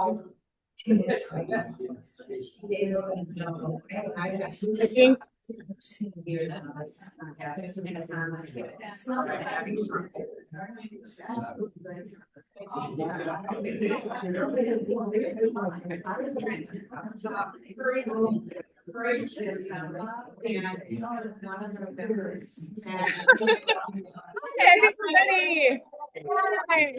I think Hey, everybody. Hi.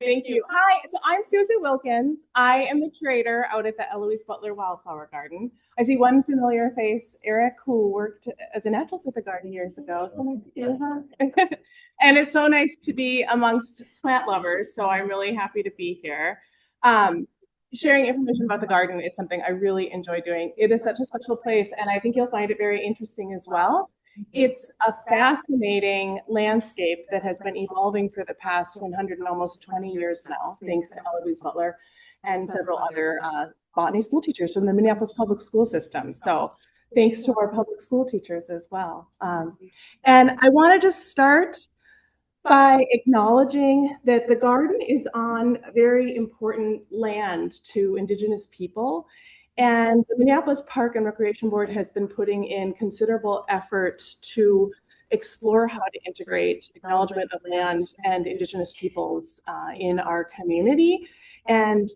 Thank you. Hi, so I'm Susan Wilkins. I am the curator out at the Eloise Butler Wildflower Garden. I see one familiar face, Eric, who worked as a naturalist at the garden years ago. So nice to see you, huh? And it's so nice to be amongst plant lovers, so I'm really happy to be here. Sharing information about the garden is something I really enjoy doing. It is such a special place, and I think you'll find it very interesting as well. It's a fascinating landscape that has been evolving for the past 100 and almost 20 years now, thanks to Eloise Butler and several other botany school teachers from the Minneapolis public school system. So thanks to our public school teachers as well. And I want to just start by acknowledging that the garden is on very important land to Indigenous people. And the Minneapolis Park and Recreation Board has been putting in considerable effort to explore how to integrate acknowledgement of land and Indigenous peoples in our community. And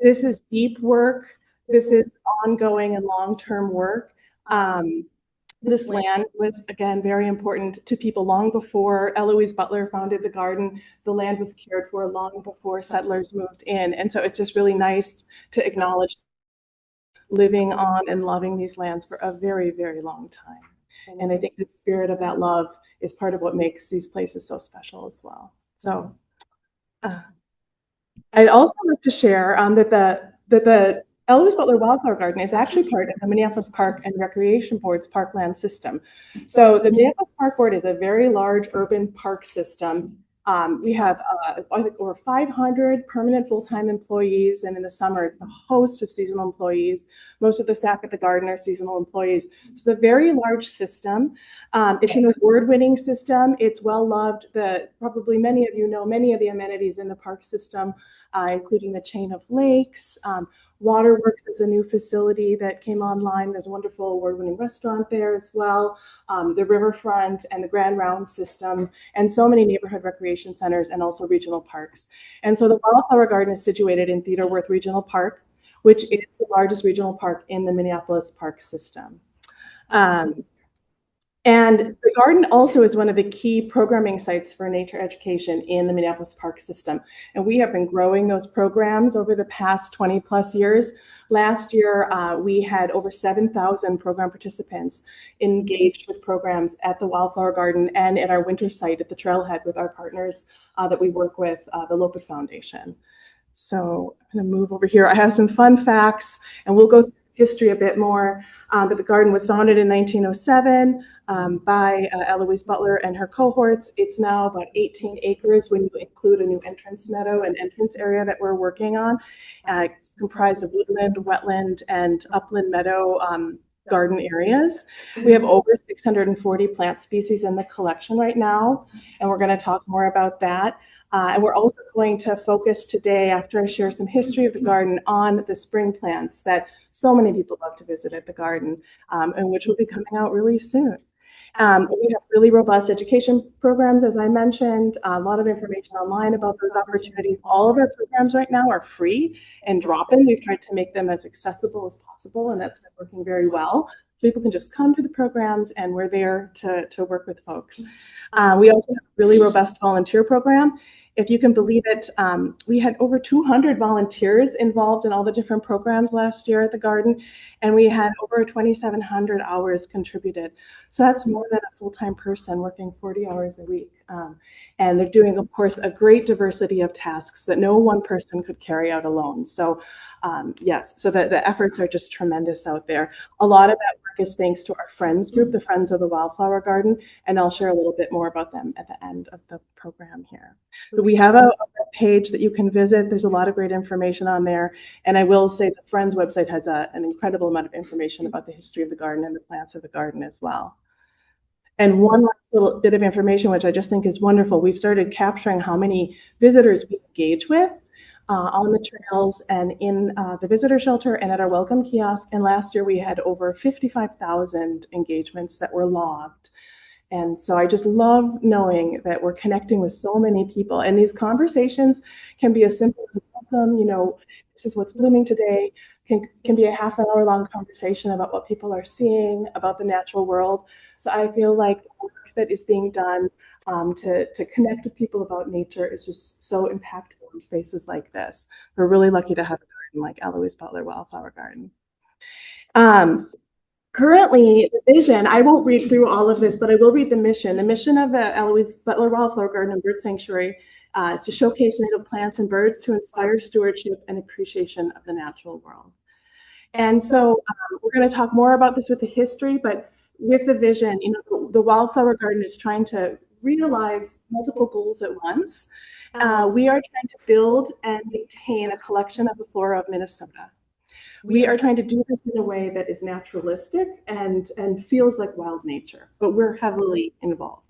this is deep work. This is ongoing and long-term work. This land was, again, very important to people long before Eloise Butler founded the garden. The land was cared for long before settlers moved in. And so it's just really nice to acknowledge living on and loving these lands for a very, very long time. And I think the spirit of that love is part of what makes these places so special as well. So I'd also like to share that the Eloise Butler Wildflower Garden is actually part of the Minneapolis Park and Recreation Board's parkland system. So the Minneapolis Park Board is a very large urban park system. We have I think over 500 permanent full-time employees, and in the summer it's a host of seasonal employees. Most of the staff at the garden are seasonal employees. It's a very large system. It's an award-winning system. It's well-loved. Probably many of you know many of the amenities in the park system, including the chain of lakes. Waterworks is a new facility that came online. There's a wonderful award-winning restaurant there as well. The riverfront and the Grand Round system, and so many neighborhood recreation centers and also regional parks. And so the Wildflower Garden is situated in Theodore Wirth Regional Park, which is the largest regional park in the Minneapolis park system. And the garden also is one of the key programming sites for nature education in the Minneapolis park system. And we have been growing those programs over the past 20 plus years. Last year, we had over 7,000 program participants engaged with programs at the Wildflower Garden and at our winter site at the Trailhead with our partners that we work with, the Lopez Foundation. So I'm gonna move over here. I have some fun facts, and we'll go through history a bit more. But the garden was founded in 1907 by Eloise Butler and her cohorts. It's now about 18 acres when you include a new entrance meadow and entrance area that we're working on. It's comprised of woodland, wetland, and upland meadow garden areas. We have over 640 plant species in the collection right now, and we're going to talk more about that. And we're also going to focus today, after I share some history of the garden, on the spring plants that so many people love to visit at the garden, and which will be coming out really soon. We have really robust education programs, as I mentioned, a lot of information online about those opportunities. All of our programs right now are free and drop-in. We've tried to make them as accessible as possible, and that's been working very well. So people can just come to the programs, and we're there to work with folks. We also have a really robust volunteer program. If you can believe it, we had over 200 volunteers involved in all the different programs last year at the garden, and we had over 2,700 hours contributed. So that's more than a full-time person working 40 hours a week. And they're doing, of course, a great diversity of tasks that no one person could carry out alone. So yes, so the efforts are just tremendous out there. A lot of that work is thanks to our friends group, the Friends of the Wildflower Garden, and I'll share a little bit more about them at the end of the program here. But we have a web page that you can visit. There's a lot of great information on there. And I will say the Friends website has an incredible amount of information about the history of the garden and the plants of the garden as well. And one last little bit of information, which I just think is wonderful. We've started capturing how many visitors we engage with on the trails and in the visitor shelter and at our welcome kiosk. And last year we had over 55,000 engagements that were logged. And so I just love knowing that we're connecting with so many people. And these conversations can be as simple as welcome, this is what's blooming today. Can be a half an hour long conversation about what people are seeing, about the natural world. So I feel like the work that is being done to connect with people about nature is just so impactful in spaces like this. We're really lucky to have a garden like Eloise Butler Wildflower Garden. Currently, the vision, I won't read through all of this, but I will read the mission. The mission of the Eloise Butler Wildflower Garden and Bird Sanctuary is to showcase native plants and birds to inspire stewardship and appreciation of the natural world. And so we're going to talk more about this with the history, but with the vision, the Wildflower Garden is trying to realize multiple goals at once. We are trying to build and maintain a collection of the flora of Minnesota. We are trying to do this in a way that is naturalistic and feels like wild nature, but we're heavily involved.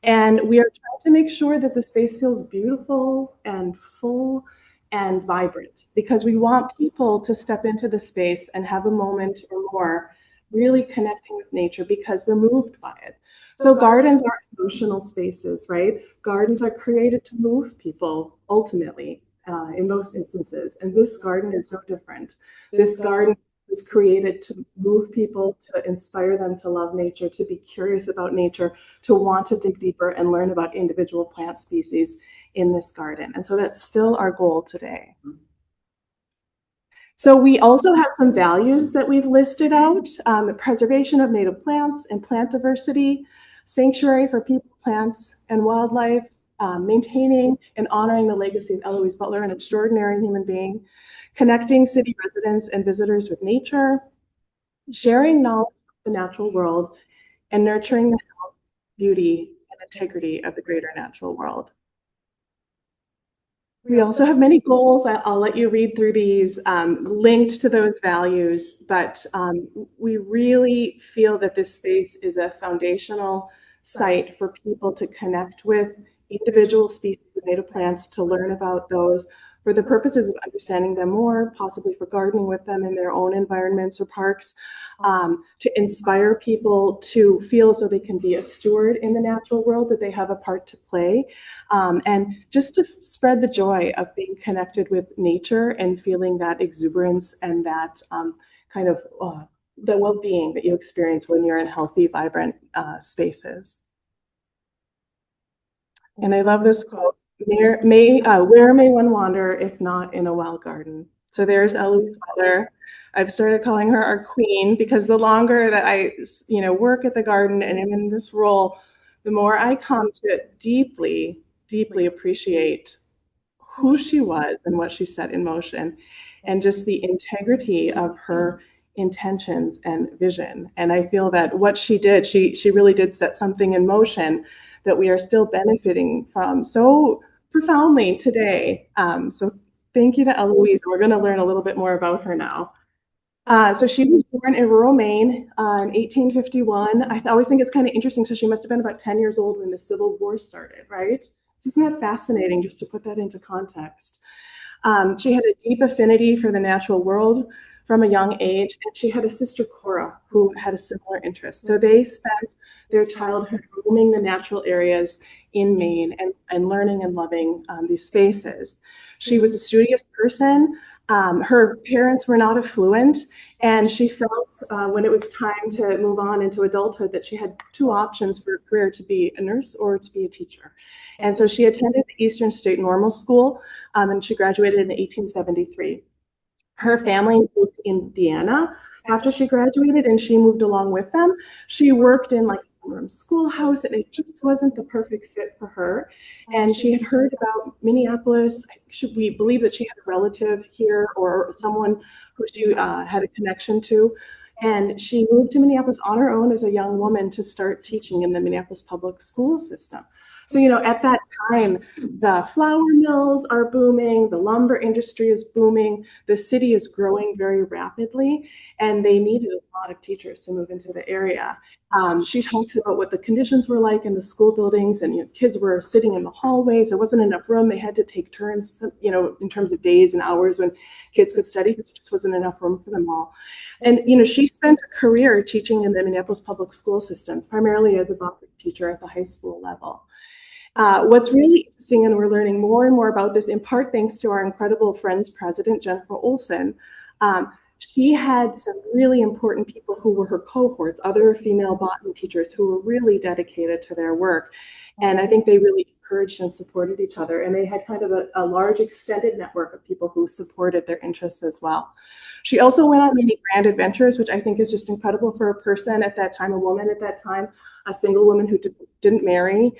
And we are trying to make sure that the space feels beautiful and full and vibrant, because we want people to step into the space and have a moment or more really connecting with nature because they're moved by it. So gardens are emotional spaces, right? Gardens are created to move people ultimately. In most instances, and this garden is no different. This garden was created to move people, to inspire them to love nature, to be curious about nature, to want to dig deeper and learn about individual plant species in this garden. And so that's still our goal today. So we also have some values that we've listed out: the preservation of native plants and plant diversity, sanctuary for people, plants, and wildlife, maintaining and honoring the legacy of Eloise Butler, an extraordinary human being, connecting city residents and visitors with nature, sharing knowledge of the natural world, and nurturing the health, beauty, and integrity of the greater natural world. We also have many goals. I'll let you read through these linked to those values, but we really feel that this space is a foundational site for people to connect with individual species of native plants, to learn about those for the purposes of understanding them more, possibly for gardening with them in their own environments or parks, to inspire people to feel as though they can be a steward in the natural world, that they have a part to play, and just to spread the joy of being connected with nature and feeling that exuberance and that kind of the well-being that you experience when you're in healthy, vibrant spaces. And I love this quote: where may one wander if not in a wild garden? So there's Eloise Butler. I've started calling her our queen, because the longer that I work at the garden and am in this role, the more I come to deeply, deeply appreciate who she was and what she set in motion, and just the integrity of her intentions and vision. And I feel that what she did, she really did set something in motion that we are still benefiting from so profoundly today. So thank you to Eloise. We're going to learn a little bit more about her now. So she was born in rural Maine in 1851. I always think it's kind of interesting. So she must have been about 10 years old when the Civil War started, right? Isn't that fascinating, just to put that into context? She had a deep affinity for the natural world from a young age, and she had a sister, Cora, who had a similar interest. So they spent their childhood roaming the natural areas in Maine and learning and loving these spaces. She was a studious person. Her parents were not affluent, and she felt when it was time to move on into adulthood that she had two options for a career: to be a nurse or to be a teacher. And so she attended the Eastern State Normal School, and she graduated in 1873. Her family moved to Indiana after she graduated, and she moved along with them. She worked in like a schoolhouse, and it just wasn't the perfect fit for her. And she had heard about Minneapolis. We believe that she had a relative here or someone who she had a connection to. And she moved to Minneapolis on her own as a young woman to start teaching in the Minneapolis public school system. So, at that time, the flour mills are booming, the lumber industry is booming, the city is growing very rapidly, and they needed a lot of teachers to move into the area. She talks about what the conditions were like in the school buildings, and kids were sitting in the hallways. There wasn't enough room. They had to take turns, in terms of days and hours when kids could study, because there just wasn't enough room for them all. And she spent a career teaching in the Minneapolis public school system, primarily as a Butler teacher at the high school level. What's really interesting, and we're learning more and more about this, in part thanks to our incredible Friends president, Jennifer Olson. She had some really important people who were her cohorts, other female botany teachers who were really dedicated to their work. And I think they really encouraged and supported each other. And they had kind of a large extended network of people who supported their interests as well. She also went on many grand adventures, which I think is just incredible for a person at that time, a woman at that time, a single woman who didn't marry.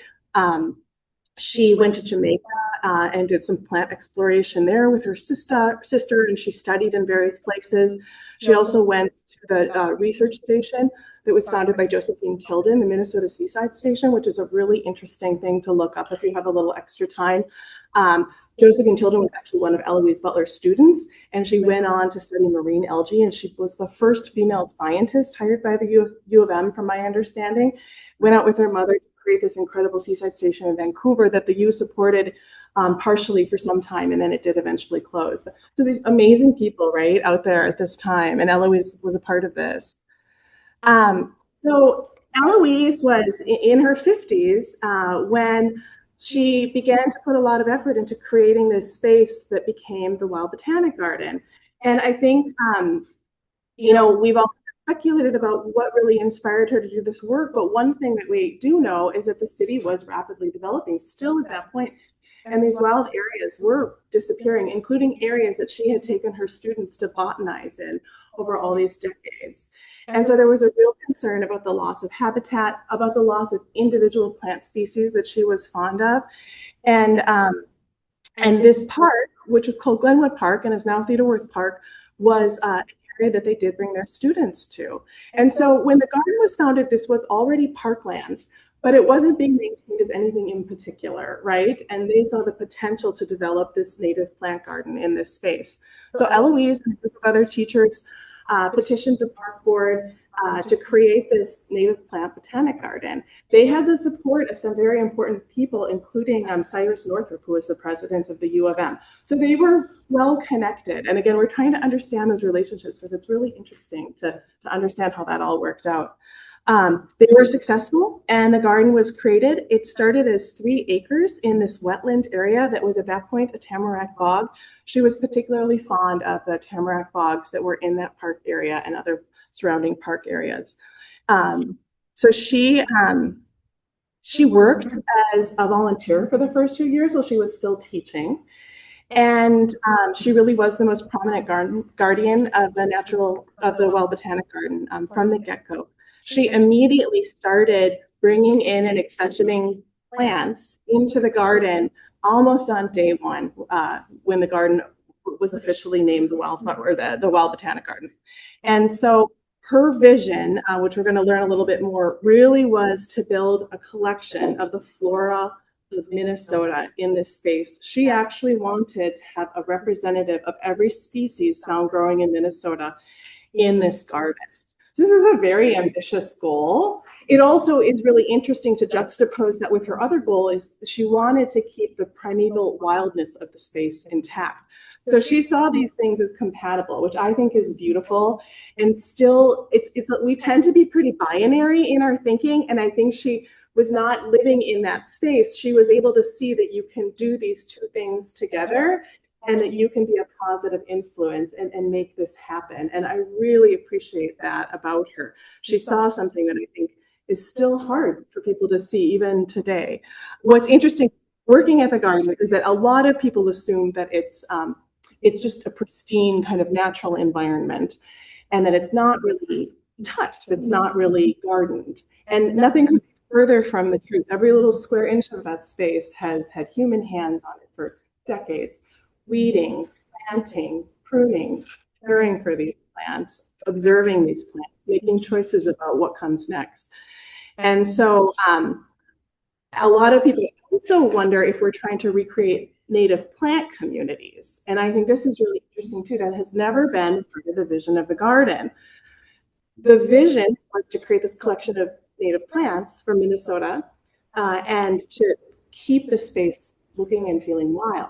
She went to Jamaica and did some plant exploration there with her sister, and she studied in various places. She also went to the research station that was founded by Josephine Tilden, the Minnesota Seaside Station, which is a really interesting thing to look up if you have a little extra time. Josephine Tilden was actually one of Eloise Butler's students, and she went on to study marine algae, and she was the first female scientist hired by the U of M, from my understanding. Went out with her mother to create this incredible seaside station in Vancouver that the U supported partially for some time, and then it did eventually close. So these amazing people, right, out there at this time, and Eloise was a part of this. So Eloise was in her 50s when she began to put a lot of effort into creating this space that became the Wild Botanic Garden. And I think, we've all speculated about what really inspired her to do this work, but one thing that we do know is that the city was rapidly developing still at that point, and these wild areas were disappearing, including areas that she had taken her students to botanize in over all these decades. And so there was a real concern about the loss of habitat, about the loss of individual plant species that she was fond of. And this park, which was called Glenwood Park and is now Theodore Wirth Park, was an area that they did bring their students to. And so when the garden was founded, this was already parkland, but it wasn't being maintained as anything in particular, right? And they saw the potential to develop this native plant garden in this space. So Eloise and a group of other teachers petitioned the park board to create this native plant botanic garden. They had the support of some very important people, including Cyrus Northrop, who was the president of the U of M. So they were well connected. And again, we're trying to understand those relationships because it's really interesting to understand how that all worked out. They were successful, and the garden was created. It started as 3 acres in this wetland area that was at that point a tamarack bog. She was particularly fond of the tamarack bogs that were in that park area and other surrounding park areas. So she worked as a volunteer for the first few years while she was still teaching. And she really was the most prominent guardian of the Wild Botanic Garden from the get-go. She immediately started bringing in and accessioning plants into the garden almost on day one, when the garden was officially named the Wild Botanic Garden. And so her vision, which we're going to learn a little bit more, really was to build a collection of the flora of Minnesota in this space. She actually wanted to have a representative of every species found growing in Minnesota in this garden. This is a very ambitious goal. It also is really interesting to juxtapose that with her other goal, is she wanted to keep the primeval wildness of the space intact. So she saw these things as compatible, which I think is beautiful. And still, we tend to be pretty binary in our thinking, and I think she was not living in that space. She was able to see that you can do these two things together, and that you can be a positive influence and make this happen. And I really appreciate that about her. She saw something that I think is still hard for people to see even today. What's interesting working at the garden is that a lot of people assume that it's just a pristine kind of natural environment, and that it's not really touched, it's not really gardened. And nothing could be further from the truth. Every little square inch of that space has had human hands on it for decades. Weeding, planting, pruning, caring for these plants, observing these plants, making choices about what comes next. And so a lot of people also wonder if we're trying to recreate native plant communities. And I think this is really interesting too. That has never been part of the vision of the garden. The vision was to create this collection of native plants from Minnesota and to keep the space looking and feeling wild.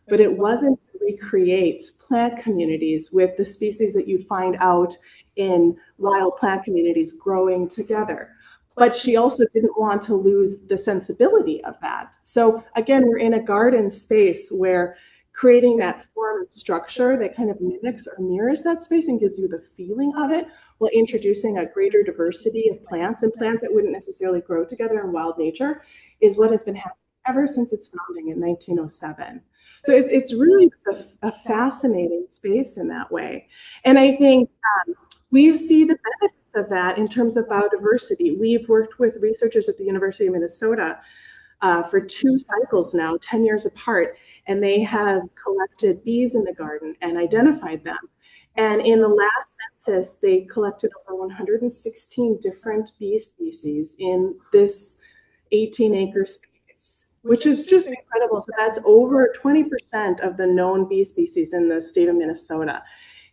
But it wasn't to recreate plant communities with the species that you'd find out in wild plant communities growing together. But she also didn't want to lose the sensibility of that. So again, we're in a garden space where creating that form and structure that kind of mimics or mirrors that space and gives you the feeling of it, while introducing a greater diversity of plants and plants that wouldn't necessarily grow together in wild nature, is what has been happening ever since its founding in 1907. So it's really a fascinating space in that way. And I think we see the benefits of that in terms of biodiversity. We've worked with researchers at the University of Minnesota for 2 cycles now, 10 years apart, and they have collected bees in the garden and identified them. And in the last census, they collected over 116 different bee species in this 18-acre space, which is just incredible. So that's over 20% of the known bee species in the state of Minnesota.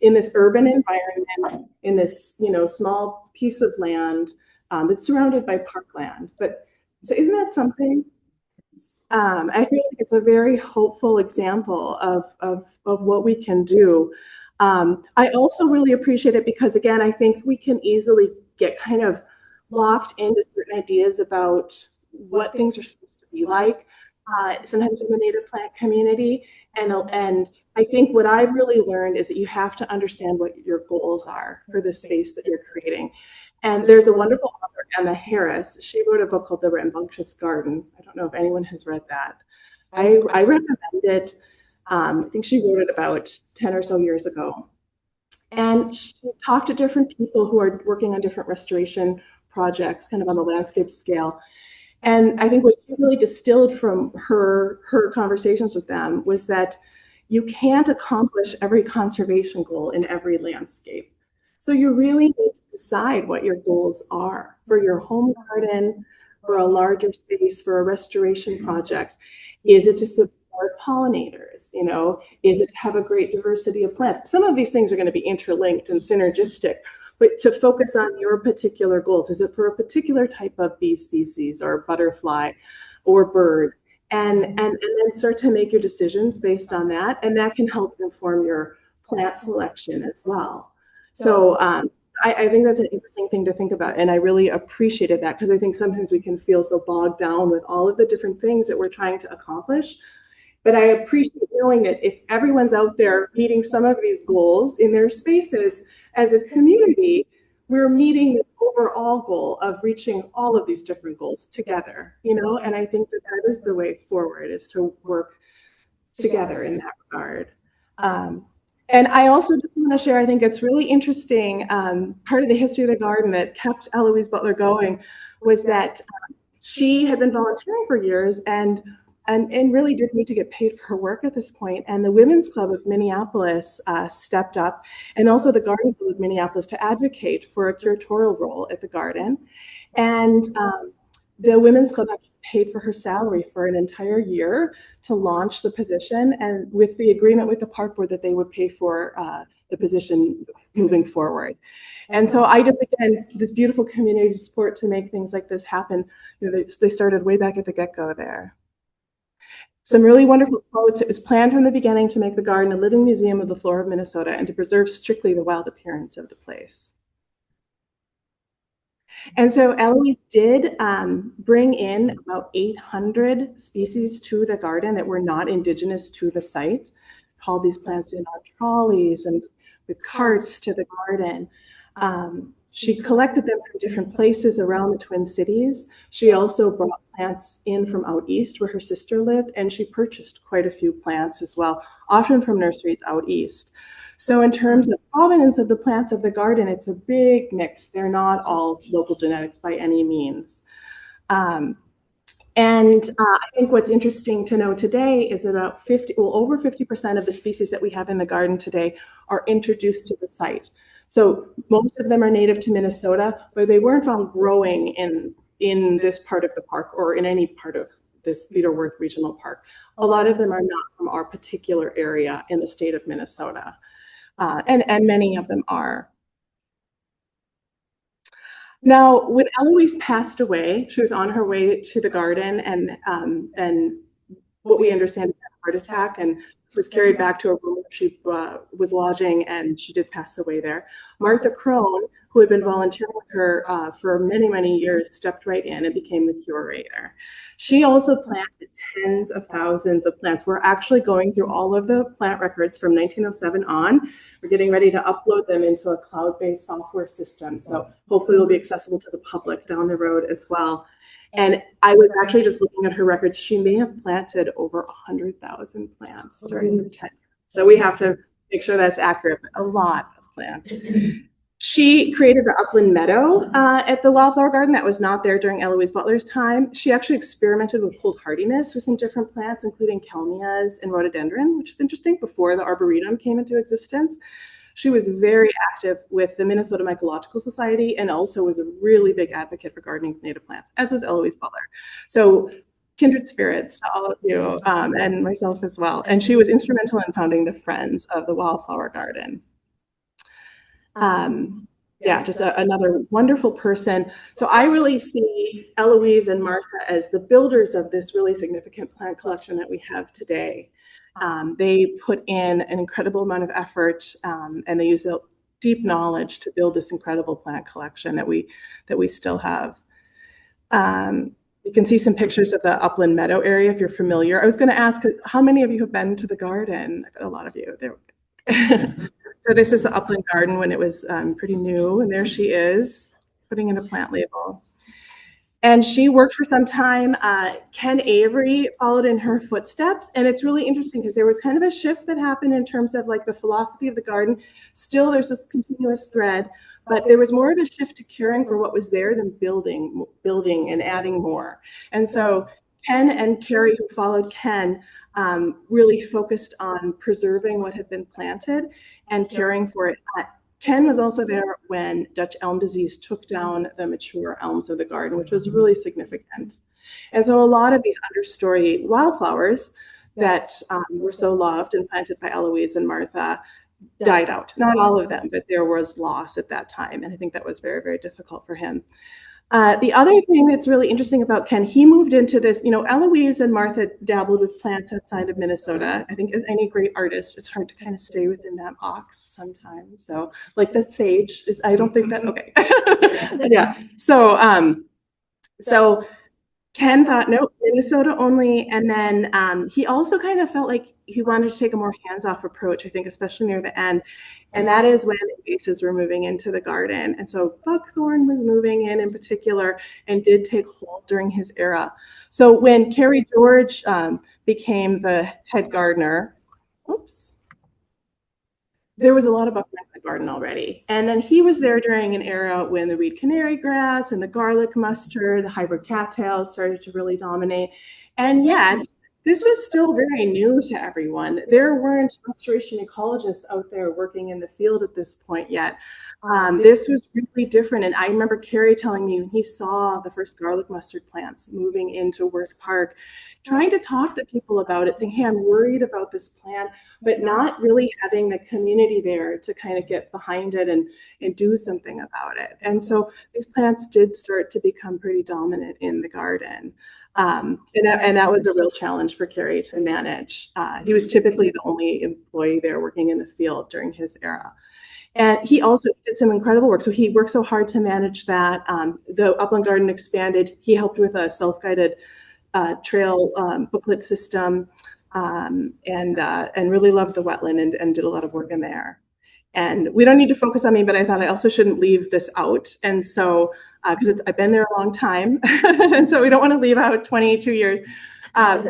In this urban environment, in this small piece of land that's surrounded by parkland. But so isn't that something? I feel like it's a very hopeful example of what we can do. I also really appreciate it because, again, I think we can easily get kind of locked into certain ideas about what things are supposed to be like, sometimes in the native plant community. And I think what I've really learned is that you have to understand what your goals are for the space that you're creating. And there's a wonderful author, Emma Harris. She wrote a book called The Rambunctious Garden. I don't know if anyone has read that. I recommend it. I think she wrote it about 10 or so years ago. And she talked to different people who are working on different restoration projects, kind of on the landscape scale. And I think what she really distilled from her conversations with them was that you can't accomplish every conservation goal in every landscape. So you really need to decide what your goals are for your home garden, for a larger space, for a restoration project. Is it to support pollinators? Is it to have a great diversity of plants? Some of these things are going to be interlinked and synergistic, but to focus on your particular goals. Is it for a particular type of bee species or butterfly or bird? And then start to make your decisions based on that. And that can help inform your plant selection as well. So I think that's an interesting thing to think about. And I really appreciated that because I think sometimes we can feel so bogged down with all of the different things that we're trying to accomplish. But I appreciate knowing that if everyone's out there meeting some of these goals in their spaces, as a community, we're meeting this overall goal of reaching all of these different goals together, and I think that is the way forward, is to work together in that regard. And I also just want to share, I think it's really interesting, part of the history of the garden that kept Eloise Butler going was that she had been volunteering for years and really did need to get paid for her work at this point. And the Women's Club of Minneapolis stepped up, and also the Garden Club of Minneapolis, to advocate for a curatorial role at the garden. And the Women's Club actually paid for her salary for an entire year to launch the position, and with the agreement with the park board that they would pay for the position moving forward. And so I just, again, this beautiful community support to make things like this happen. They started way back at the get-go there. Some really wonderful quotes. It was planned from the beginning to make the garden a living museum of the flora of Minnesota and to preserve strictly the wild appearance of the place. And so Eloise did bring in about 800 species to the garden that were not indigenous to the site, hauled these plants in on trolleys and with carts to the garden. She collected them from different places around the Twin Cities. She also brought plants in from out east where her sister lived, and she purchased quite a few plants as well, often from nurseries out east. So in terms of provenance of the plants of the garden, it's a big mix. They're not all local genetics by any means. I think what's interesting to know today is about over 50% of the species that we have in the garden today are introduced to the site. So most of them are native to Minnesota, but they weren't found growing in this part of the park or in any part of this Leaderworth Regional Park. A lot of them are not from our particular area in the state of Minnesota, and many of them are. Now, when Eloise passed away, she was on her way to the garden, and what we understand is a heart attack, and was carried back to a room where she was lodging, and she did pass away there. Martha Crone, who had been volunteering with her for many, many years, stepped right in and became the curator. She also planted tens of thousands of plants. We're actually going through all of the plant records from 1907 on. We're getting ready to upload them into a cloud-based software system. So hopefully it'll be accessible to the public down the road as well. And I was actually just looking at her records. She may have planted over 100,000 plants during her tenure. So we have to make sure that's accurate, but a lot of plants. She created the upland meadow at the Wildflower Garden that was not there during Eloise Butler's time. She actually experimented with cold hardiness with some different plants, including kelmias and rhododendron, which is interesting, before the Arboretum came into existence. She was very active with the Minnesota Mycological Society and also was a really big advocate for gardening with native plants, as was Eloise Butler. So kindred spirits to all of you and myself as well. And she was instrumental in founding the Friends of the Wildflower Garden. Yeah, just another wonderful person. So I really see Eloise and Martha as the builders of this really significant plant collection that we have today. They put in an incredible amount of effort, and they use a deep knowledge to build this incredible plant collection that we still have. You can see some pictures of the upland meadow area if you're familiar. I was going to ask, how many of you have been to the garden? A lot of you. There. So this is the upland garden when it was pretty new, and there she is putting in a plant label. And she worked for some time. Ken Avery followed in her footsteps. And it's really interesting because there was kind of a shift that happened in terms of like the philosophy of the garden. Still, there's this continuous thread, but there was more of a shift to caring for what was there than building and adding more. And so Ken and Carrie, who followed Ken, really focused on preserving what had been planted and caring for it. Ken was also there when Dutch elm disease took down the mature elms of the garden, which was really significant. And so a lot of these understory wildflowers that were so loved and planted by Eloise and Martha died out. Not all of them, but there was loss at that time. And I think that was very, very difficult for him. The other thing that's really interesting about Ken, he moved into this, Eloise and Martha dabbled with plants outside of Minnesota. I think as any great artist, it's hard to kind of stay within that box sometimes. So like that sage is, I don't think that, okay. Yeah. So Ken thought, nope, Minnesota only. And then he also kind of felt like he wanted to take a more hands-off approach, I think, especially near the end. And that is when invasives were moving into the garden. And so buckthorn was moving in particular and did take hold during his era. So when Carrie George became the head gardener, there was a lot of buckthorn in the garden already. And then he was there during an era when the reed canary grass and the garlic mustard, the hybrid cattails started to really dominate. And yet, this was still very new to everyone. There weren't restoration ecologists out there working in the field at this point yet. This was really different. And I remember Carrie telling me when he saw the first garlic mustard plants moving into Worth Park, trying to talk to people about it, saying, hey, I'm worried about this plant, but not really having the community there to kind of get behind it and do something about it. And so these plants did start to become pretty dominant in the garden. And that was a real challenge for Carrie to manage. He was typically the only employee there working in the field during his era. And he also did some incredible work. So he worked so hard to manage that. The Upland Garden expanded. He helped with a self-guided trail booklet system and really loved the wetland and did a lot of work in there. And we don't need to focus on me, but I thought I also shouldn't leave this out. And so, because I've been there a long time, and so we don't want to leave out 22 years. So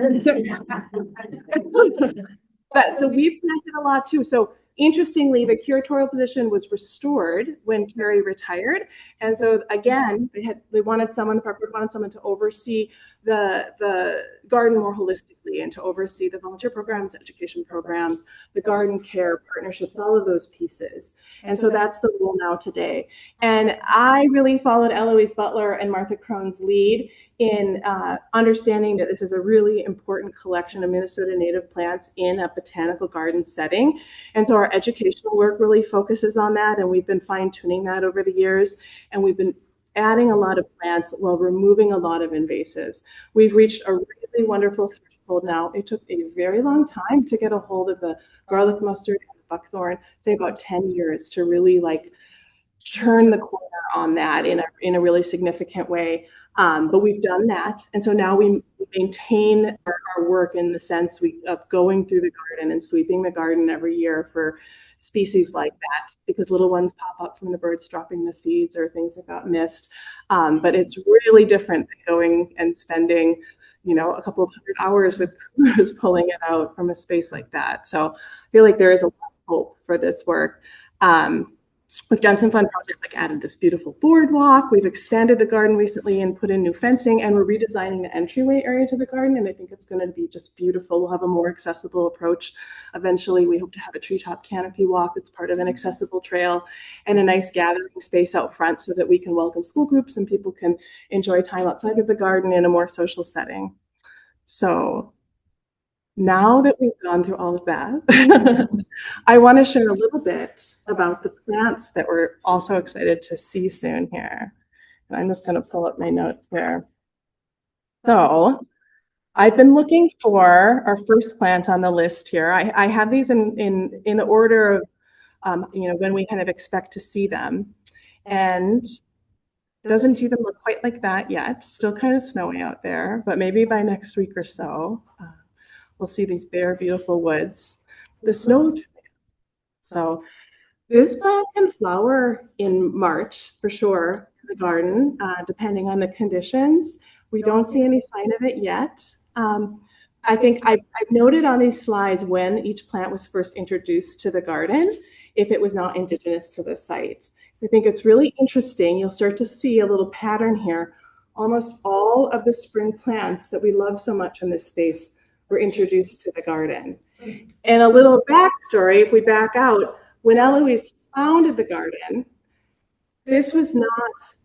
we planted a lot too. So interestingly, the curatorial position was restored when Carrie retired. And so again, they wanted someone, the park board wanted someone to oversee the garden more holistically and to oversee the volunteer programs, education programs, the garden care partnerships, all of those pieces. And so that's the role now today. And I really followed Eloise Butler and Martha Crone's lead in understanding that this is a really important collection of Minnesota native plants in a botanical garden setting. And so our educational work really focuses on that. And we've been fine-tuning that over the years. And we've been adding a lot of plants while removing a lot of invasives. We've reached a really wonderful threshold now. It took a very long time to get a hold of the garlic mustard and the buckthorn, say about 10 years to really like turn the corner on that in a really significant way. But we've done that. And so now we maintain our work in the sense of going through the garden and sweeping the garden every year for species like that, because little ones pop up from the birds dropping the seeds or things that got missed. But it's really different than going and spending, a couple of hundred hours with crews pulling it out from a space like that. So I feel like there is a lot of hope for this work. We've done some fun projects like added this beautiful boardwalk. We've expanded the garden recently and put in new fencing, and we're redesigning the entryway area to the garden. And I think it's going to be just beautiful. We'll have a more accessible approach. Eventually, we hope to have a treetop canopy walk that's part of an accessible trail and a nice gathering space out front so that we can welcome school groups and people can enjoy time outside of the garden in a more social setting. So now that we've gone through all of that, I want to share a little bit about the plants that we're also excited to see soon here. And I'm just going to pull up my notes here. So I've been looking for our first plant on the list here. I have these in the order of, when we kind of expect to see them. And doesn't even look quite like that yet. Still kind of snowy out there, but maybe by next week or so, we'll see these bare, beautiful woods. The snow. So this plant can flower in March for sure in the garden, depending on the conditions. We don't see any sign of it yet. I think I've noted on these slides when each plant was first introduced to the garden, if it was not indigenous to the site. So I think it's really interesting. You'll start to see a little pattern here. Almost all of the spring plants that we love so much in this space were introduced to the garden. And a little backstory, if we back out, when Eloise founded the garden, this was not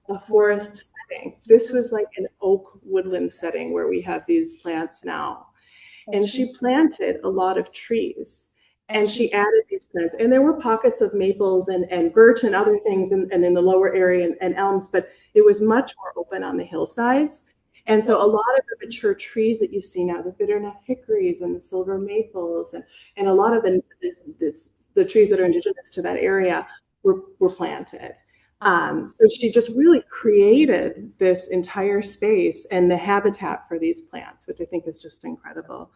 a forest setting. This was like an oak woodland setting where we have these plants now. And she planted a lot of trees and she added these plants. And there were pockets of maples and birch and other things and in the lower area and elms, but it was much more open on the hillsides. And so a lot of the mature trees that you see now, the bitternut hickories and the silver maples and a lot of the trees that are indigenous to that area were planted. So she just really created this entire space and the habitat for these plants, which I think is just incredible.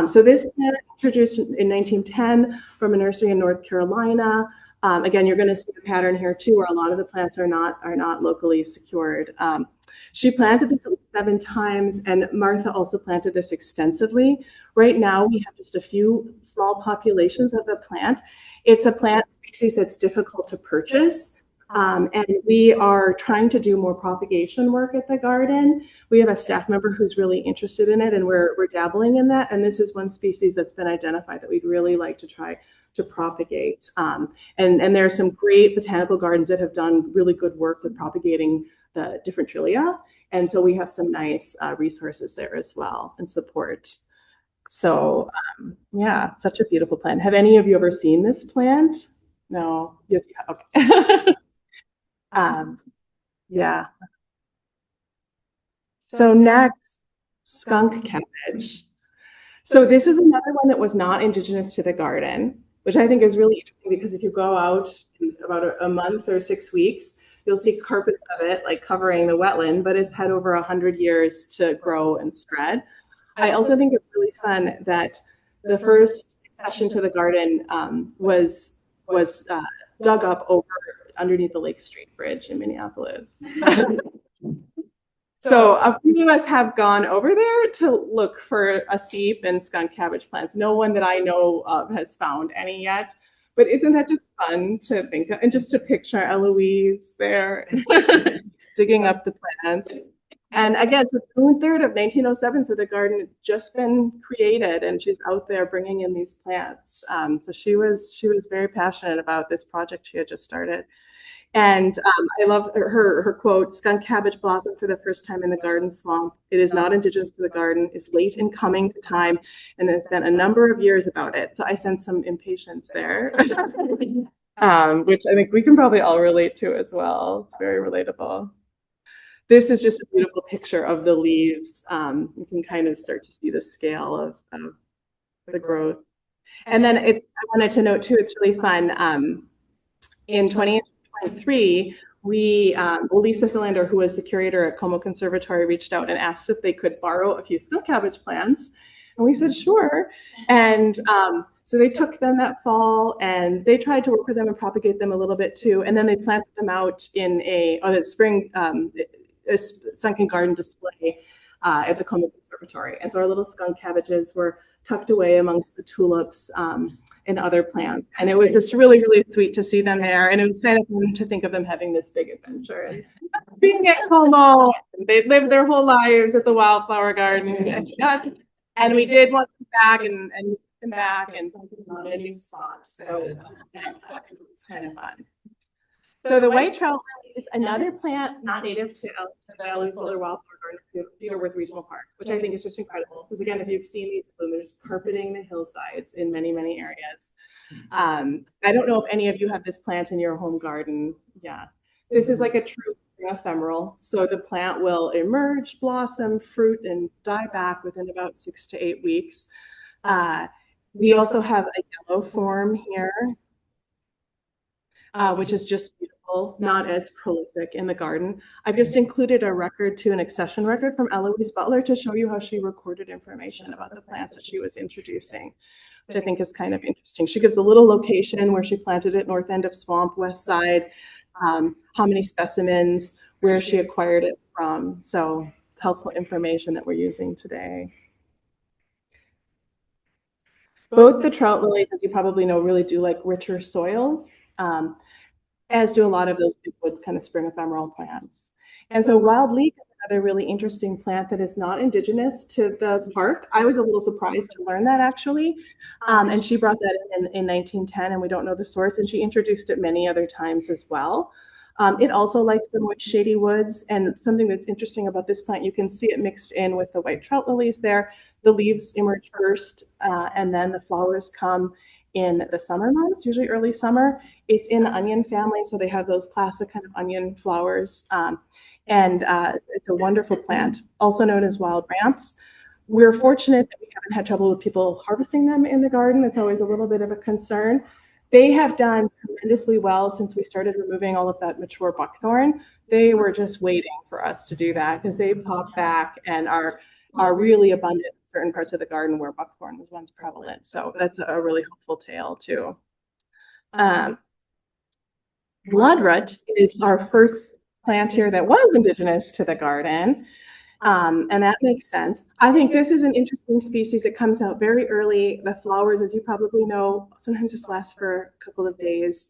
So this plant introduced in 1910 from a nursery in North Carolina. Again, you're going to see a pattern here too, where a lot of the plants are not locally secured. She planted this 7 times, and Martha also planted this extensively. Right now, we have just a few small populations of the plant. It's a plant species that's difficult to purchase. And we are trying to do more propagation work at the garden. We have a staff member who's really interested in it, and we're dabbling in that. And this is one species that's been identified that we'd really like to try to propagate. And there are some great botanical gardens that have done really good work with propagating the different trillia. And so we have some nice resources there as well and support. So yeah, such a beautiful plant. Have any of you ever seen this plant? No? Yes, yeah, okay. Yeah. So next, skunk cabbage. So this is another one that was not indigenous to the garden, which I think is really interesting because if you go out in about a month or 6 weeks, you'll see carpets of it like covering the wetland, but it's had over 100 years to grow and spread. I also think it's really fun that the first accession to the garden was dug up underneath the Lake Street Bridge in Minneapolis. So a few of us have gone over there to look for a seep and skunk cabbage plants. No one that I know of has found any yet. But isn't that just fun to think of? And just to picture Eloise there digging up the plants. And again, so June 3rd of 1907, so the garden had just been created and she's out there bringing in these plants. So she was very passionate about this project she had just started. And I love her quote, "Skunk cabbage blossomed for the first time in the garden swamp. It is not indigenous to the garden, is late in coming to time, and there's been a number of years about it." So I sense some impatience there, which I think we can probably all relate to as well. It's very relatable. This is just a beautiful picture of the leaves. You can kind of start to see the scale of the growth. And then I wanted to note too, it's really fun. In 2023, Lisa Philander, who was the curator at Como Conservatory, reached out and asked if they could borrow a few skunk cabbage plants. And we said, sure. And so they took them that fall and they tried to work with them and propagate them a little bit too. And then they planted them out in a spring sunken garden display at the Como Conservatory. And so our little skunk cabbages were tucked away amongst the tulips and other plants. And it was just really, really sweet to see them there. And it was kind of fun to think of them having this big adventure. And being at Como, they lived their whole lives at the Wildflower Garden. And we did want them back and come back and on a new spot. So it was kind of fun. So the white trout lily is another plant not native to the Eloise Butler Wildflower Garden, Theodore Worth Regional Park, which I think is just incredible. Because again, if you've seen these bloomers carpeting the hillsides in many, many areas. I don't know if any of you have this plant in your home garden. Yeah, this is like a true ephemeral. So the plant will emerge, blossom, fruit, and die back within about 6 to 8 weeks. We also have a yellow form here, which is just beautiful, not as prolific in the garden. I've just included a record an accession record from Eloise Butler to show you how she recorded information about the plants that she was introducing, which I think is kind of interesting. She gives a little location where she planted it, north end of swamp, west side, how many specimens, where she acquired it from. So helpful information that we're using today. Both the trout lilies, as you probably know, really do like richer soils, as do a lot of those big woods kind of spring ephemeral plants. And so wild leek is another really interesting plant that is not indigenous to the park. I was a little surprised to learn that actually. And she brought that in 1910, and we don't know the source, and she introduced it many other times as well. It also likes the moist shady woods, and something that's interesting about this plant, you can see it mixed in with the white trout lilies there. The leaves emerge first, and then the flowers come in the summer months, usually early summer. It's in the onion family, so they have those classic kind of onion flowers. And it's a wonderful plant, also known as wild ramps. We're fortunate that we haven't had trouble with people harvesting them in the garden. It's always a little bit of a concern. They have done tremendously well since we started removing all of that mature buckthorn. They were just waiting for us to do that because they pop back and are really abundant in certain parts of the garden where buckthorn was once prevalent. So that's a really hopeful tale too. Bloodroot is our first plant here that was indigenous to the garden. And that makes sense. I think this is an interesting species. It comes out very early. The flowers, as you probably know, sometimes just last for a couple of days,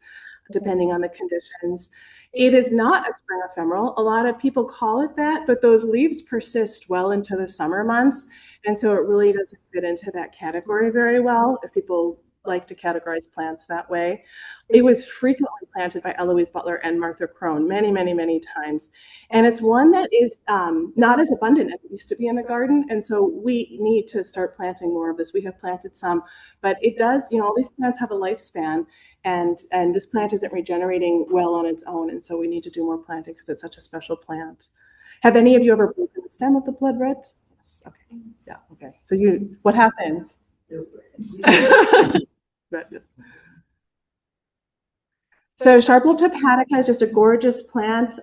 depending on the conditions. It is not a spring ephemeral. A lot of people call it that, but those leaves persist well into the summer months. And so it really doesn't fit into that category very well if people like to categorize plants that way. It was frequently planted by Eloise Butler and Martha Crone many, many, many times. And it's one that is not as abundant as it used to be in the garden. And so we need to start planting more of this. We have planted some, but it does, all these plants have a lifespan, and this plant isn't regenerating well on its own. And so we need to do more planting because it's such a special plant. Have any of you ever broken the stem of the bloodroot? Yes. Okay. Yeah. Okay. So what happens? So sharp-lobed hepatica is just a gorgeous plant.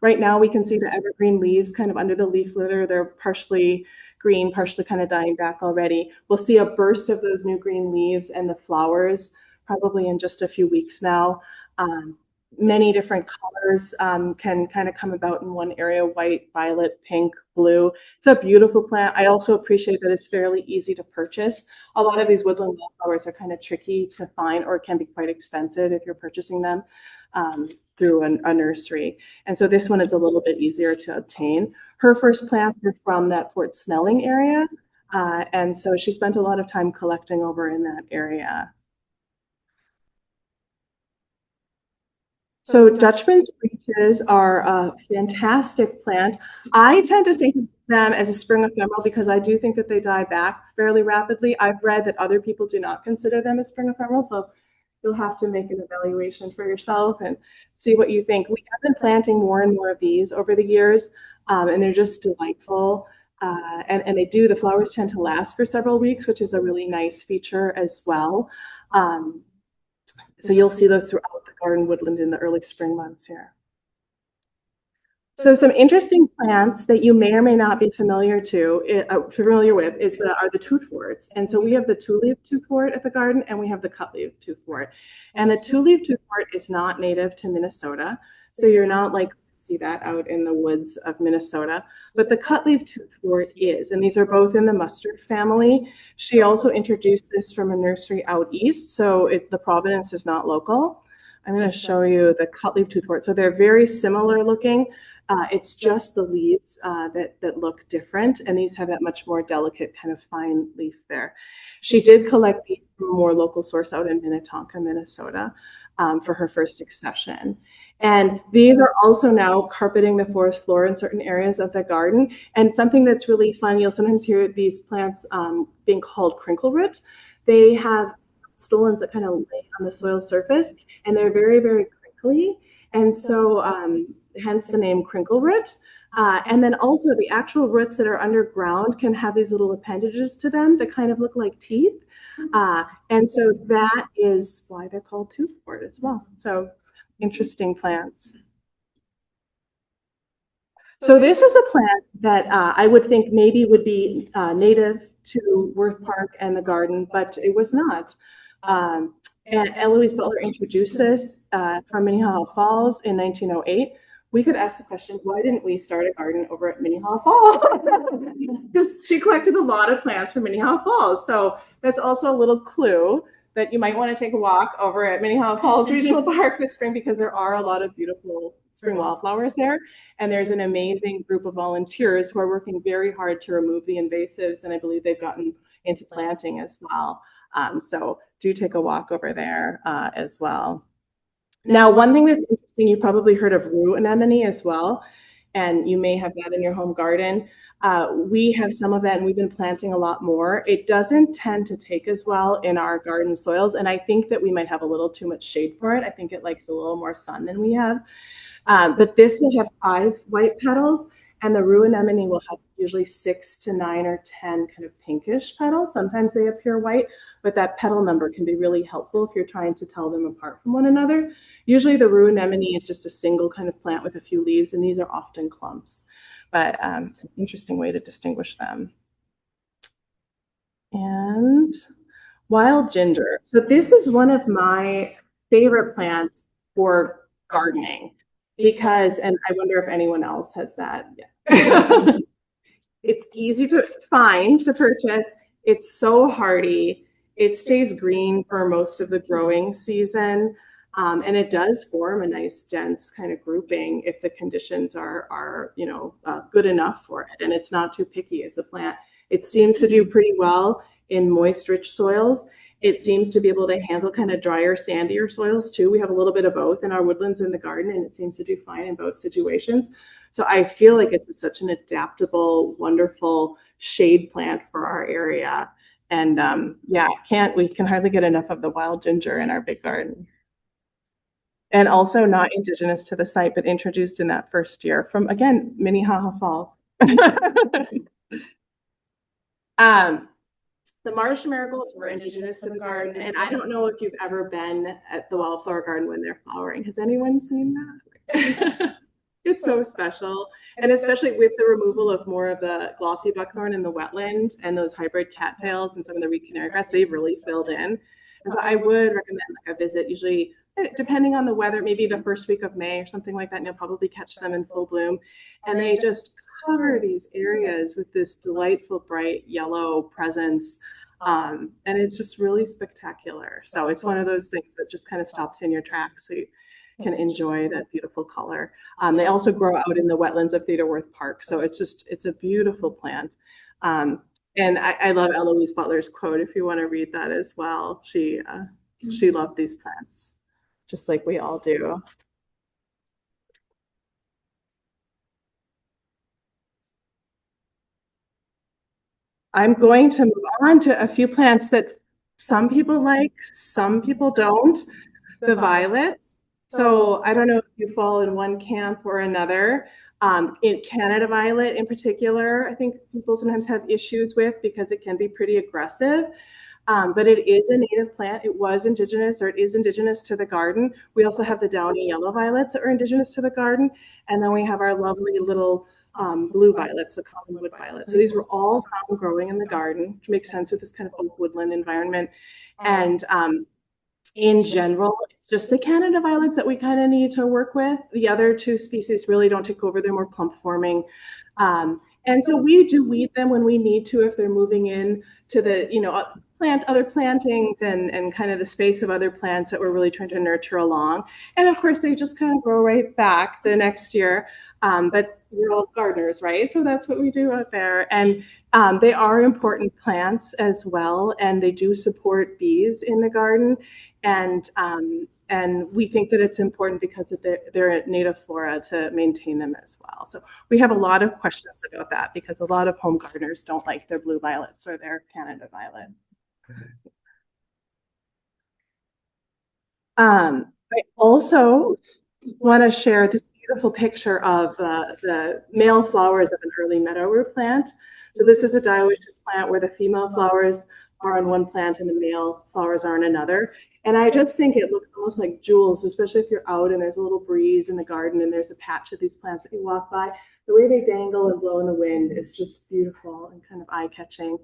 Right now we can see the evergreen leaves kind of under the leaf litter. They're partially green, partially kind of dying back already. We'll see a burst of those new green leaves and the flowers probably in just a few weeks now. Many different colors can kind of come about in one area: white, violet, pink, blue. It's a beautiful plant. I also appreciate that it's fairly easy to purchase. A lot of these woodland wildflowers are kind of tricky to find, or can be quite expensive if you're purchasing them through a nursery. And so this one is a little bit easier to obtain. Her first plants were from that Fort Snelling area. And so she spent a lot of time collecting over in that area. So Dutchman's breeches are a fantastic plant. I tend to think of them as a spring ephemeral because I do think that they die back fairly rapidly. I've read that other people do not consider them a spring ephemeral, so you'll have to make an evaluation for yourself and see what you think. We have been planting more and more of these over the years, and they're just delightful. And the flowers tend to last for several weeks, which is a really nice feature as well. So you'll see those throughout the garden woodland in the early spring months here. So some interesting plants that you may or may not be familiar with are the toothworts. And so we have the two-leaf toothwort at the garden, and we have the cut-leaf toothwort. And the two-leaf toothwort is not native to Minnesota, so you're not likely to see that out in the woods of Minnesota. But the cut-leaf toothwort is, and these are both in the mustard family. She also introduced this from a nursery out east, so the provenance is not local. I'm going to show you the cut-leaf toothwort. So they're very similar looking. It's just the leaves that look different, and these have that much more delicate kind of fine leaf there. She did collect these from a more local source out in Minnetonka, Minnesota, for her first accession. And these are also now carpeting the forest floor in certain areas of the garden. And something that's really fun, you'll sometimes hear these plants being called crinkle root. They have stolons that kind of lay on the soil surface, and they're very, very crinkly. And so hence the name crinkle root. And then also the actual roots that are underground can have these little appendages to them that kind of look like teeth. And so that is why they're called toothwort as well. So interesting plants. So this is a plant that I would think maybe would be native to Worth Park and the garden, but it was not. And Eloise Butler introduced this from Minnehaha Falls in 1908. We could ask the question, why didn't we start a garden over at Minnehaha Falls? Because she collected a lot of plants from Minnehaha Falls. So that's also a little clue that you might want to take a walk over at Minnehaha Falls Regional Park this spring, because there are a lot of beautiful spring wildflowers there. And there's an amazing group of volunteers who are working very hard to remove the invasives. And I believe they've gotten into planting as well. So do take a walk over there as well. Now, one thing that's interesting, you probably heard of rue anemone as well, and you may have that in your home garden. We have some of that, and we've been planting a lot more. It doesn't tend to take as well in our garden soils, and I think that we might have a little too much shade for it. I think it likes a little more sun than we have. But this will have 5 white petals, and the rue anemone will have usually 6 to 9 or 10 kind of pinkish petals. Sometimes they appear white, but that petal number can be really helpful if you're trying to tell them apart from one another. Usually the rue anemone is just a single kind of plant with a few leaves, and these are often clumps. But an interesting way to distinguish them. And wild ginger. So this is one of my favorite plants for gardening, because, and I wonder if anyone else has that. Yeah. It's easy to find, to purchase. It's so hardy. It stays green for most of the growing season. And it does form a nice dense kind of grouping if the conditions are good enough for it. And it's not too picky as a plant. It seems to do pretty well in moist, rich soils. It seems to be able to handle kind of drier, sandier soils too. We have a little bit of both in our woodlands in the garden, and it seems to do fine in both situations. So I feel like it's such an adaptable, wonderful shade plant for our area. And we can hardly get enough of the wild ginger in our big garden. And also not indigenous to the site, but introduced in that first year from, again, Minnehaha Falls. The marsh marigolds were indigenous to the garden, and I don't know if you've ever been at the wildflower garden when they're flowering. Has anyone seen that? It's so special, and especially with the removal of more of the glossy buckthorn in the wetland and those hybrid cattails and some of the reed canary grass, they've really filled in. And so I would recommend a visit, usually depending on the weather, maybe the first week of May or something like that, and you'll probably catch them in full bloom. And they just cover these areas with this delightful bright yellow presence. And it's just really spectacular. So it's one of those things that just kind of stops in your tracks, so you can enjoy that beautiful color. They also grow out in the wetlands of Worth Park. So it's a beautiful plant. And I love Eloise Butler's quote, if you want to read that as well. She loved these plants, just like we all do. I'm going to move on to a few plants that some people like, some people don't, the violets. So I don't know if you fall in one camp or another. In Canada violet in particular, I think people sometimes have issues with because it can be pretty aggressive. But it is a native plant. It was indigenous, or it is indigenous to the garden. We also have the downy yellow violets that are indigenous to the garden. And then we have our lovely little blue violets, the common wood violet. So these were all found growing in the garden, which makes sense with this kind of oak woodland environment. And in general, it's just the Canada violets that we kind of need to work with. The other two species really don't take over. They're more clump forming. And so we do weed them when we need to if they're moving in to the, plant other plantings and kind of the space of other plants that we're really trying to nurture along. And of course, they just kind of grow right back the next year. But we're all gardeners, right? So that's what we do out there. And they are important plants as well, and they do support bees in the garden. And we think that it's important because of their native flora to maintain them as well. So we have a lot of questions about that because a lot of home gardeners don't like their blue violets or their Canada violet. I also want to share this beautiful picture of the male flowers of an early meadow rue plant. So this is a dioecious plant where the female flowers are on one plant and the male flowers are on another. And I just think it looks almost like jewels, especially if you're out and there's a little breeze in the garden and there's a patch of these plants that you walk by. The way they dangle and blow in the wind is just beautiful and kind of eye-catching.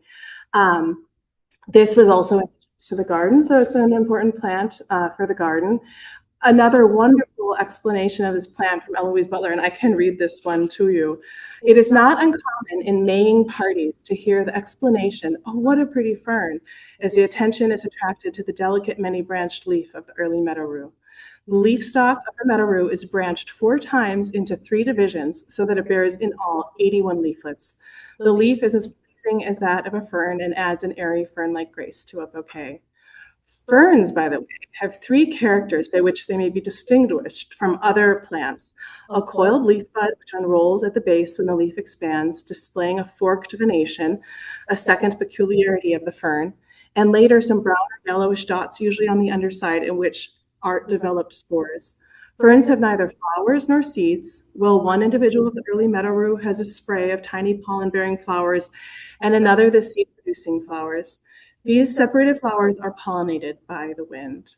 This was also to the garden, so it's an important plant for the garden. Another wonderful explanation of this plant from Eloise Butler, and I can read this one to you. It is not uncommon in Maying parties to hear the explanation, "Oh, what a pretty fern," as the attention is attracted to the delicate many-branched leaf of the early meadow rue. The leaf stalk of the meadow rue is branched 4 times into 3 divisions so that it bears in all 81 leaflets. The leaf is as pleasing as that of a fern and adds an airy fern-like grace to a bouquet. Ferns, by the way, have 3 characters by which they may be distinguished from other plants. A coiled leaf bud, which unrolls at the base when the leaf expands, displaying a forked venation, a second peculiarity of the fern, and later some brown or yellowish dots, usually on the underside, in which are developed spores. Ferns have neither flowers nor seeds, while one individual of the early meadow rue has a spray of tiny pollen-bearing flowers, and another the seed-producing flowers. These separated flowers are pollinated by the wind.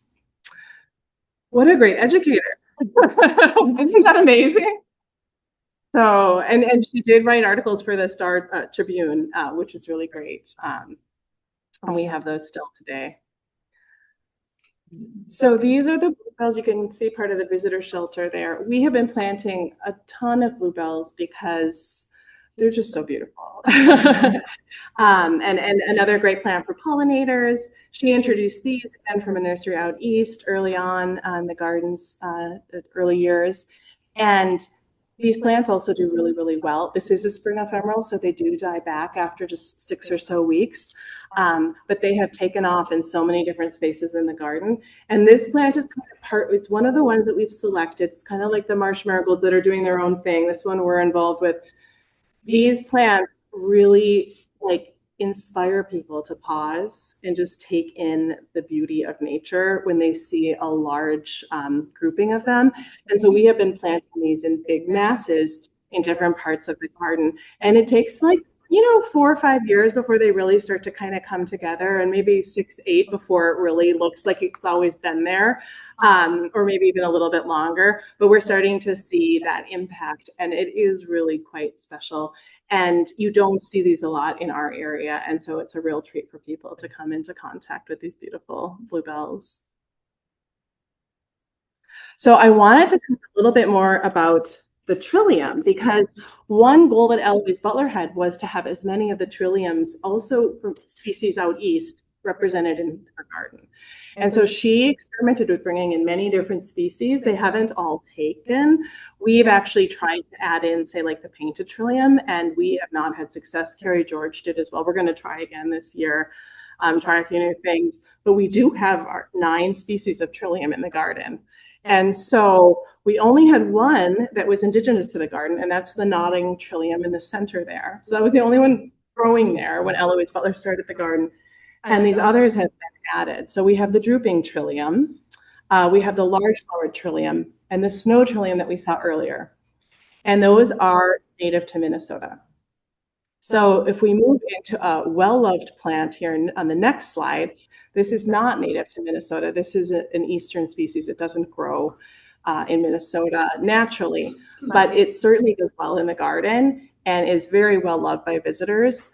What a great educator. Isn't that amazing? So, and she did write articles for the Star Tribune, which is really great. And we have those still today. So these are the bluebells. You can see part of the visitor shelter there. We have been planting a ton of bluebells because they're just so beautiful. And another great plant for pollinators. She introduced these again from a nursery out east early on in the garden's early years. And these plants also do really, really well. This is a spring ephemeral, so they do die back after just 6 or so weeks. But they have taken off in so many different spaces in the garden. And this plant is kind of it's one of the ones that we've selected. It's kind of like the marsh marigolds that are doing their own thing. This one we're involved with. These plants really inspire people to pause and just take in the beauty of nature when they see a large grouping of them. And so we have been planting these in big masses in different parts of the garden. And it takes 4 or 5 years before they really start to kind of come together, and maybe 6, 8 before it really looks like it's always been there, or maybe even a little bit longer. But we're starting to see that impact, and it is really quite special. And you don't see these a lot in our area, and so it's a real treat for people to come into contact with these beautiful bluebells. So I wanted to talk a little bit more about the trillium, because one goal that Eloise Butler had was to have as many of the trilliums also from species out east represented in her garden. And so she experimented with bringing in many different species. They haven't all taken. We've actually tried to add in, say, like the painted trillium, and we have not had success. Carrie George did as well. We're going to try again this year, try a few new things. But we do have our 9 species of trillium in the garden. And so we only had one that was indigenous to the garden, and that's the nodding trillium in the center there. So that was the only one growing there when Eloise Butler started the garden. and these others have been added. So we have the drooping trillium, we have the large flowered trillium, and the snow trillium that we saw earlier. And those are native to Minnesota. So if we move into a well-loved plant here on the next slide, this is not native to Minnesota. This is an eastern species. It doesn't grow in Minnesota naturally, but it certainly does well in the garden and is very well loved by visitors.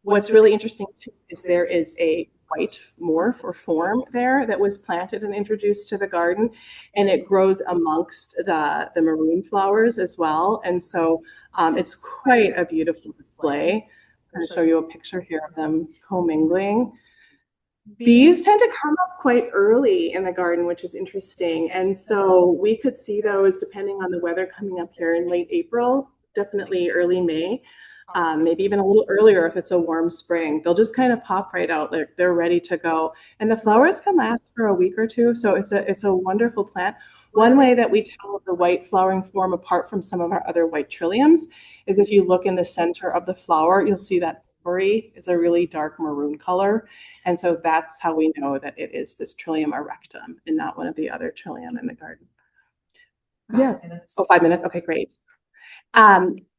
What's really interesting too is there is a white morph or form there that was planted and introduced to the garden, and it grows amongst the maroon flowers as well. And so it's quite a beautiful display. I'm going to show you a picture here of them commingling. These tend to come up quite early in the garden, which is interesting. And so we could see those depending on the weather coming up here in late April, definitely early May. Maybe even a little earlier if it's a warm spring. They'll just kind of pop right out. They're ready to go. And the flowers can last for a week or two. So it's a wonderful plant. One way that we tell the white flowering form apart from some of our other white trilliums is if you look in the center of the flower, you'll see that ovary is a really dark maroon color. And so that's how we know that it is this Trillium erectum and not one of the other trillium in the garden. Yeah. Oh, 5 minutes. Okay, great.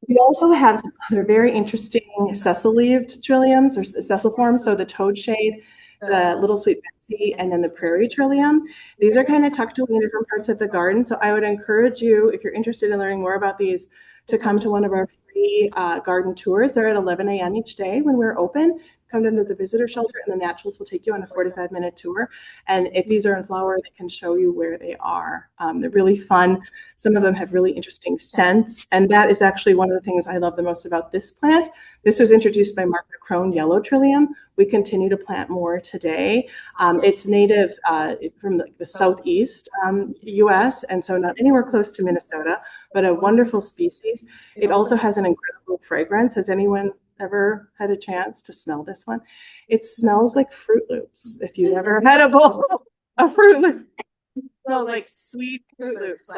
We also have some other very interesting sessile-leaved trilliums or sessile forms. So the toadshade, the little sweet Betsy, and then the prairie trillium. These are kind of tucked away in different parts of the garden. So I would encourage you, if you're interested in learning more about these, to come to one of our free garden tours. They're at 11 a.m. each day when we're open. Come into the visitor shelter and the naturalists will take you on a 45-minute tour. And if these are in flower, they can show you where they are. They're really fun. Some of them have really interesting scents. And that is actually one of the things I love the most about this plant. This was introduced by Margaret Crone, yellow trillium. We continue to plant more today. It's native from the southeast US, and so not anywhere close to Minnesota, but a wonderful species. It also has an incredible fragrance. Has anyone ever had a chance to smell this one? It smells like Fruit Loops. If you've ever had a bowl of Fruit Loops, it smells like sweet Fruit Loops.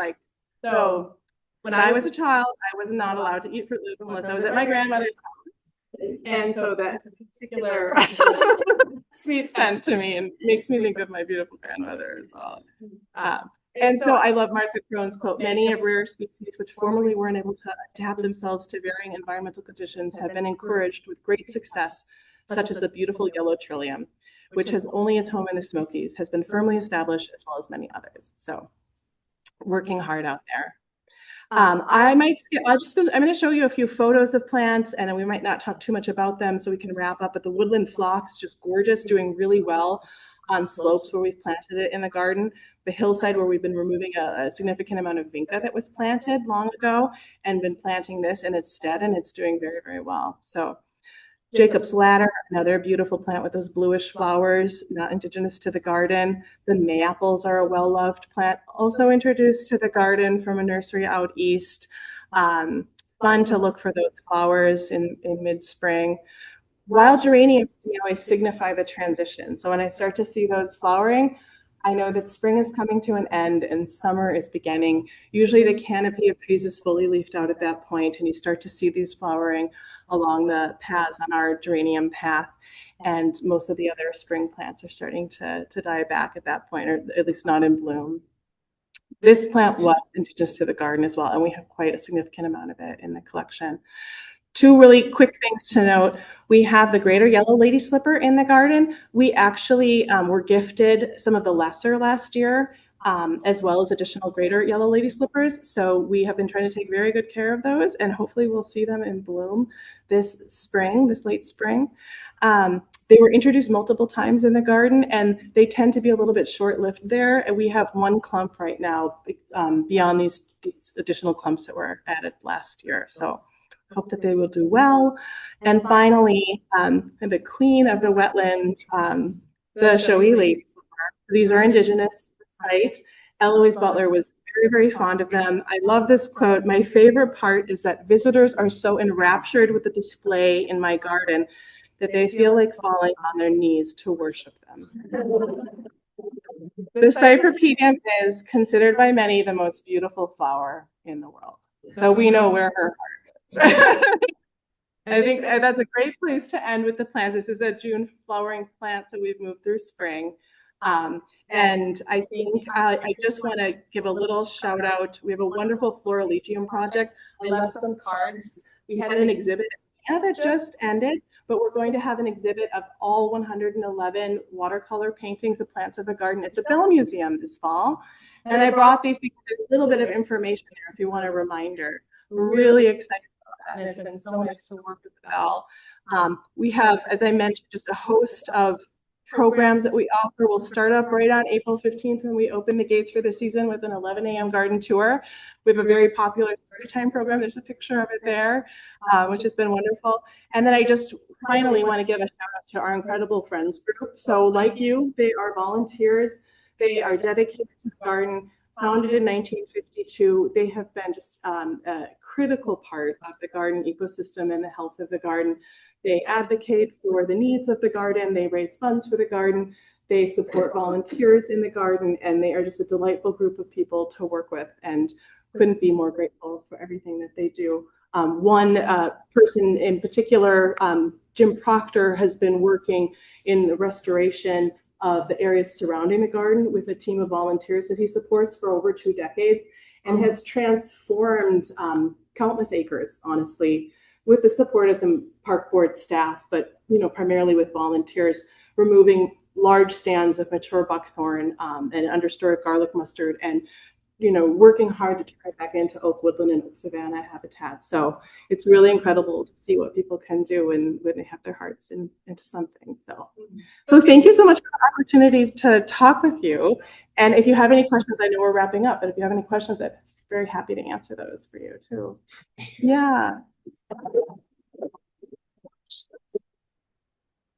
So when I was a child, I was not allowed to eat Fruit Loops unless I was at my grandmother's house. And so that particular sweet scent to me and makes me think of my beautiful grandmother as well. And so I love Martha Crone's quote, "Many of rare species which formerly weren't able to adapt themselves to varying environmental conditions have been encouraged with great success, such as the beautiful yellow trillium, which has only its home in the Smokies, has been firmly established as well as many others." So working hard out there. I'm going to show you a few photos of plants, and we might not talk too much about them so we can wrap up, but the woodland phlox, just gorgeous, doing really well on slopes where we've planted it in the garden. The hillside where we've been removing a significant amount of vinca that was planted long ago and been planting this in its stead, and it's doing very, very well. So Jacob's Ladder, another beautiful plant with those bluish flowers, not indigenous to the garden. The mayaples are a well-loved plant, also introduced to the garden from a nursery out east. Fun to look for those flowers in mid-spring. Wild geraniums always signify the transition. So when I start to see those flowering, I know that spring is coming to an end and summer is beginning. Usually the canopy of trees is fully leafed out at that point, and you start to see these flowering along the paths on our geranium path. And most of the other spring plants are starting to die back at that point, or at least not in bloom. This plant was indigenous to the garden as well, and we have quite a significant amount of it in the collection. Two really quick things to note. We have the greater yellow lady slipper in the garden. We actually were gifted some of the lesser last year, as well as additional greater yellow lady slippers. So we have been trying to take very good care of those, and hopefully we'll see them in bloom this spring, this late spring. They were introduced multiple times in the garden, and they tend to be a little bit short-lived there. And we have one clump right now beyond these additional clumps that were added last year. So hope that they will do well. And finally, the queen of the wetland, the showy lady slipper. These are indigenous to the site. Eloise Butler was very, very fond of them. I love this quote. "My favorite part is that visitors are so enraptured with the display in my garden that they feel like falling on their knees to worship them." The cypripedium is considered by many the most beautiful flower in the world. So we know where her heart is. I think that's a great place to end with the plants. This is a June flowering plant, so we've moved through spring. And I think I just want to give a little shout out. We have a wonderful Florilegium project. I left some cards. We had an exhibit that just ended, but we're going to have an exhibit of all 111 watercolor paintings of plants of the garden at the Bell Museum this fall. And I brought these because there's a little bit of information there if you want a reminder. We're really excited about that, and it's been so nice to work with the Bell. We have, as I mentioned, just a host of programs that we offer. We'll start up right on April 15th when we open the gates for the season with an 11 a.m. garden tour. We have a very popular story time program. There's a picture of it there, which has been wonderful. And then I just finally want to give a shout out to our incredible friends group. So like you, they are volunteers. They are dedicated to the garden. Founded in 1952, they have been just a critical part of the garden ecosystem and the health of the garden. They advocate for the needs of the garden. They raise funds for the garden. They support volunteers in the garden, and they are just a delightful group of people to work with, and couldn't be more grateful for everything that they do. One person in particular, Jim Proctor, has been working in the restoration of the areas surrounding the garden with a team of volunteers that he supports for over 2 decades, and has transformed countless acres, honestly, with the support of some park board staff, but primarily with volunteers, removing large stands of mature buckthorn and understory of garlic mustard, and working hard to turn it back into oak woodland and oak savanna habitat. So it's really incredible to see what people can do when they have their hearts into something. So thank you so much for the opportunity to talk with you. And if you have any questions, I know we're wrapping up, but if you have any questions, I'm very happy to answer those for you too. Yeah.